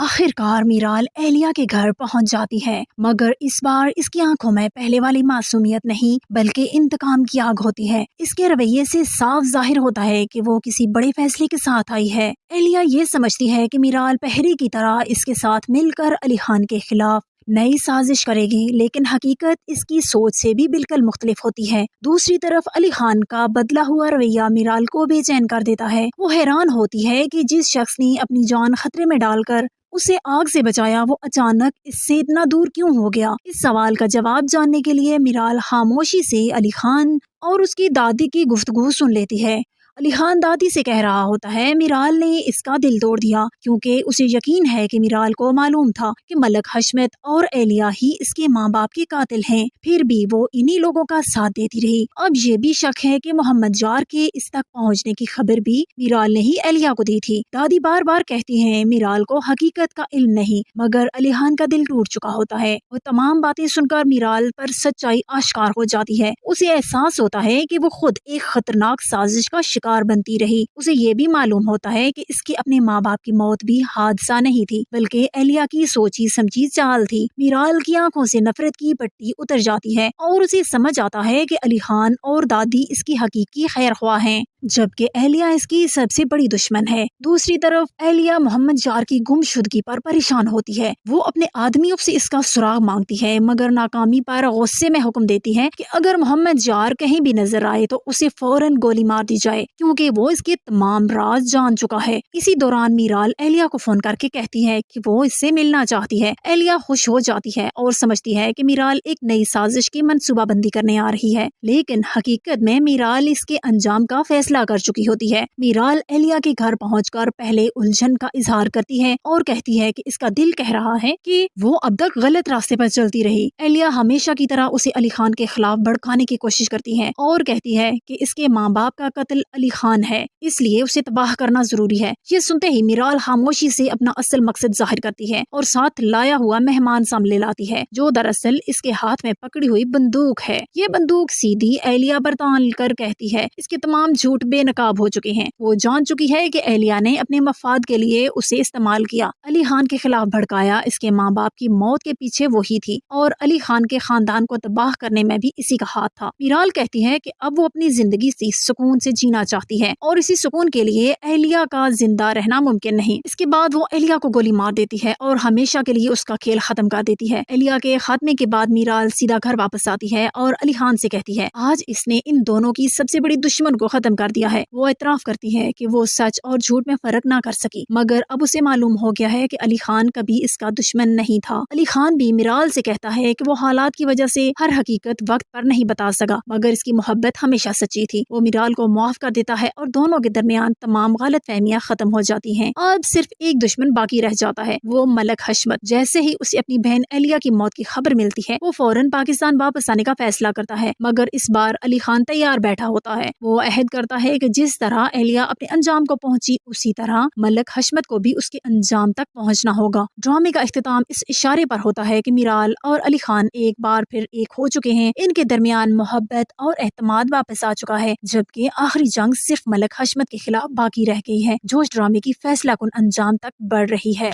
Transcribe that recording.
آخرکار میرال اہلیہ کے گھر پہنچ جاتی ہے، مگر اس بار اس کی آنکھوں میں پہلے والی معصومیت نہیں بلکہ انتقام کی آگ ہوتی ہے۔ اس کے رویے سے صاف ظاہر ہوتا ہے کہ وہ کسی بڑے فیصلے کے ساتھ آئی ہے۔ اہلیہ یہ سمجھتی ہے کہ میرال پہری کی طرح اس کے ساتھ مل کر علی خان کے خلاف نئی سازش کرے گی، لیکن حقیقت اس کی سوچ سے بھی بالکل مختلف ہوتی ہے۔ دوسری طرف علی خان کا بدلا ہوا رویہ میرال کو بے چین کر دیتا ہے۔ وہ حیران ہوتی ہے کہ جس شخص نے اپنی جان خطرے میں ڈال کر اسے آگ سے بچایا وہ اچانک اس سے اتنا دور کیوں ہو گیا۔ اس سوال کا جواب جاننے کے لیے میرال خاموشی سے علی خان اور اس کی دادی کی گفتگو سن لیتی ہے۔ علی خان دادی سے کہہ رہا ہوتا ہے میرال نے اس کا دل توڑ دیا، کیونکہ اسے یقین ہے کہ میرال کو معلوم تھا کہ ملک حشمت اور اہلیہ ہی اس کے ماں باپ کے قاتل ہیں، پھر بھی وہ انہی لوگوں کا ساتھ دیتی رہی۔ اب یہ بھی شک ہے کہ محمد جار کے اس تک پہنچنے کی خبر بھی میرال نے ہی اہلیہ کو دی تھی۔ دادی بار بار کہتی ہیں میرال کو حقیقت کا علم نہیں، مگر علی خان کا دل ٹوٹ چکا ہوتا ہے۔ وہ تمام باتیں سن کر میرال پر سچائی آشکار ہو جاتی ہے۔ اسے احساس ہوتا ہے کہ وہ خود ایک خطرناک سازش کا شکار بنتی رہی۔ اسے یہ بھی معلوم ہوتا ہے کہ اس کے اپنے ماں باپ کی موت بھی حادثہ نہیں تھی بلکہ اہلیہ کی سوچی سمجھی چال تھی۔ میرال کی آنکھوں سے نفرت کی پٹی اتر جاتی ہے اور اسے سمجھ آتا ہے کہ علی خان اور دادی اس کی حقیقی خیر خواہ ہیں، جبکہ اہلیہ اس کی سب سے بڑی دشمن ہے۔ دوسری طرف اہلیہ محمد جار کی گمشدگی پر پریشان ہوتی ہے۔ وہ اپنے آدمیوں سے اس کا سراغ مانگتی ہے، مگر ناکامی پر غصے میں حکم دیتی ہے کہ اگر محمد جار کہیں بھی نظر آئے تو اسے فوراً گولی مار دی جائے، کیونکہ وہ اس کے تمام راز جان چکا ہے۔ اسی دوران میرال اہلیہ کو فون کر کے کہتی ہے کہ وہ اس سے ملنا چاہتی ہے۔ اہلیہ خوش ہو جاتی ہے اور سمجھتی ہے کہ میرال ایک نئی سازش کی منصوبہ بندی کرنے آ رہی ہے، لیکن حقیقت میں میرال اس کے انجام کا فیصلہ کر چکی ہوتی ہے۔ میرال اہلیہ کے گھر پہنچ کر پہلے الجھن کا اظہار کرتی ہے اور کہتی ہے کہ اس کا دل کہہ رہا ہے کہ وہ اب تک غلط راستے پر چلتی رہی۔ اہلیہ ہمیشہ کی طرح اسے علی خان کے خلاف بھڑکانے کی کوشش کرتی ہے اور کہتی ہے کہ اس کے ماں باپ کا قتل علی خان ہے، اس لیے اسے تباہ کرنا ضروری ہے۔ یہ سنتے ہی میرال خاموشی سے اپنا اصل مقصد ظاہر کرتی ہے اور ساتھ لایا ہوا مہمان سامنے لاتی ہے، جو دراصل اس کے ہاتھ میں پکڑی ہوئی بندوق ہے۔ یہ بندوق سیدھی اہلیہ پر تان کر کہتی ہے اس کے تمام جھوٹ بے نقاب ہو چکے ہیں۔ وہ جان چکی ہے کہ اہلیہ نے اپنے مفاد کے لیے اسے استعمال کیا، علی خان کے خلاف بھڑکایا، اس کے ماں باپ کی موت کے پیچھے وہی تھی اور علی خان کے خاندان کو تباہ کرنے میں بھی اسی کا ہاتھ تھا۔ میرال کہتی ہے کہ اب وہ اپنی زندگی سے سکون سے جینا چاہتی ہے اور اسی سکون کے لیے اہلیہ کا زندہ رہنا ممکن نہیں۔ اس کے بعد وہ اہلیہ کو گولی مار دیتی ہے اور ہمیشہ کے لیے اس کا کھیل ختم کر دیتی ہے۔ اہلیہ کے خاتمے کے بعد میرال سیدھا گھر واپس آتی ہے اور علی خان سے کہتی ہے آج اس نے ان دونوں کی سب سے بڑی دشمن کو ختم کر دیا ہے۔ وہ اعتراف کرتی ہے کہ وہ سچ اور جھوٹ میں فرق نہ کر سکی، مگر اب اسے معلوم ہو گیا ہے کہ علی خان کبھی اس کا دشمن نہیں تھا۔ علی خان بھی میرال سے کہتا ہے کہ وہ حالات کی وجہ سے ہر حقیقت وقت پر نہیں بتا سکا، مگر اس کی محبت ہمیشہ سچی تھی۔ وہ میرال کو معاف کر دیتا ہے اور دونوں کے درمیان تمام غلط فہمیاں ختم ہو جاتی ہیں۔ اب صرف ایک دشمن باقی رہ جاتا ہے، وہ ملک حشمت۔ جیسے ہی اسے اپنی بہن اہلیہ کی موت کی خبر ملتی ہے وہ فوراً پاکستان واپس آنے کا فیصلہ کرتا ہے، مگر اس بار علی خان تیار بیٹھا ہوتا ہے۔ وہ عہد کرتا ہے کہ جس طرح اہلیہ اپنے انجام کو پہنچی اسی طرح ملک حشمت کو بھی اس کے انجام تک پہنچنا ہوگا۔ ڈرامے کا اختتام اس اشارے پر ہوتا ہے کہ میرال اور علی خان ایک بار پھر ایک ہو چکے ہیں، ان کے درمیان محبت اور اعتماد واپس آ چکا ہے، جبکہ آخری جنگ صرف ملک حشمت کے خلاف باقی رہ گئی ہے، جو اس ڈرامے کی فیصلہ کن انجام تک بڑھ رہی ہے۔